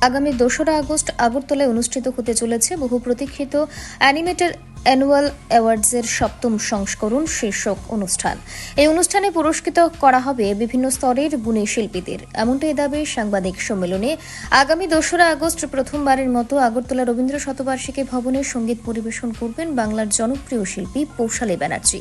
আগামী 2রা আগস্ট আগরতলায় অনুষ্ঠিত হতে চলেছে বহু প্রতীক্ষিত অ্যানিমেটেড অ্যানুয়াল অ্যাওয়ার্ডসের 7ম সংস্করণ শীর্ষক অনুষ্ঠান। এই অনুষ্ঠানে পুরস্কৃত করা হবে বিভিন্ন স্তরের গুণী শিল্পীদের, এমনটাই দাবি সাংবাদিক সম্মেলনে। আগামী 2রা আগস্ট প্রথমবারের মতো আগরতলা রবীন্দ্র শতবার্ষিকী ভবনে সঙ্গীত পরিবেশন করবেন বাংলার জনপ্রিয় শিল্পী পৌশালী ব্যানার্জি।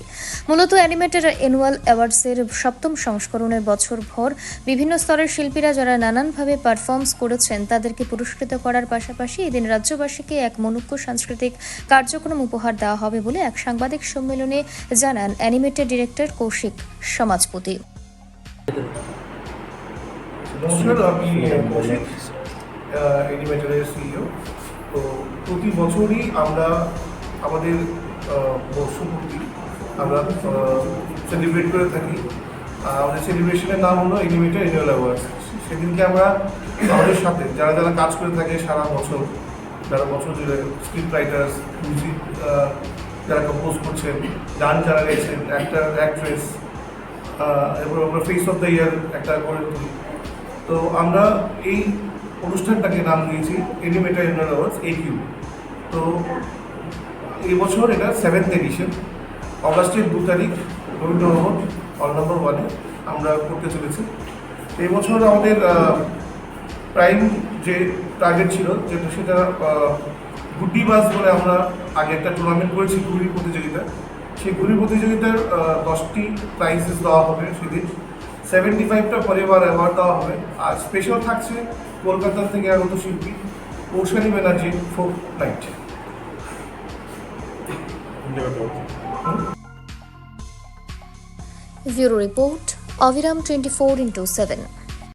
মূলত অ্যানিমেটেড অ্যানুয়াল অ্যাওয়ার্ডসের 7ম সংস্করণের বছরভর বিভিন্ন স্তরের শিল্পীরা যারা নানানভাবে পারফর্মস করেছেন তাদেরকে পুরস্কৃত করার পাশাপাশি এদিন রাজ্যবাসীকে এক মনোজ্ঞ সাংস্কৃতিক কার্যক্রম উপহার দেওয়া হবে বলে এক সাংবাদিক সম্মেলনে জানান অ্যানিমেটেড ডিরেক্টর কৌশিক সমাজপতি। নমস্কার, আমি কৌশিক, অ্যানিমেটেডের সিইও। তো প্রতি বছরই আমরা আমাদের বর্ষপূর্তি আমরা সেলিব্রেট করে থাকি। আমাদের সেলিব্রেশনের নাম হলো অ্যানিমেটেড অ্যানুয়াল অ্যাওয়ার্ডস। সেদিনকে আমরা আমাদের সাথে যারা যারা কাজ করে থাকে সারা বছর, যারা বছর জুড়ে স্ক্রিপ্ট রাইটার্স, মিউজিক যারা কম্পোজ করছেন, গান যারা গেছেন, অ্যাক্টার অ্যাক্ট্রেস, এরপর আমরা ফেস অফ দ্য ইয়ার একটা করে তুলি। তো আমরা এই অনুষ্ঠানটাকে নাম দিয়েছি অ্যানিমেটেড অ্যানুয়াল অ্যাওয়ার্ডস AQ। তো এই বছর এটা 7th এডিশন। অগাস্টের 2 তারিখ রবীন্দ্র ভবন হল নম্বর 1-এ আমরা করতে চলেছি। এই বছর আমাদের প্রাইম যে টার্গেট ছিল যেটা সেটা গুড্ডি বাস বলে আমরা আগে একটা টুর্নামেন্ট করেছি ঘুড়ি প্রতিযোগিতা। সেই ঘুড়ি প্রতিযোগিতার 10টি প্রাইজেস দেওয়া হবে সেদিন। 75টা পরিবার অ্যাওয়ার্ড দেওয়া হবে। আর স্পেশাল থাকছে কলকাতা থেকে আগত শিল্পী Poushali Banerjee folk night. Bureau report, অবিরাম 24x7।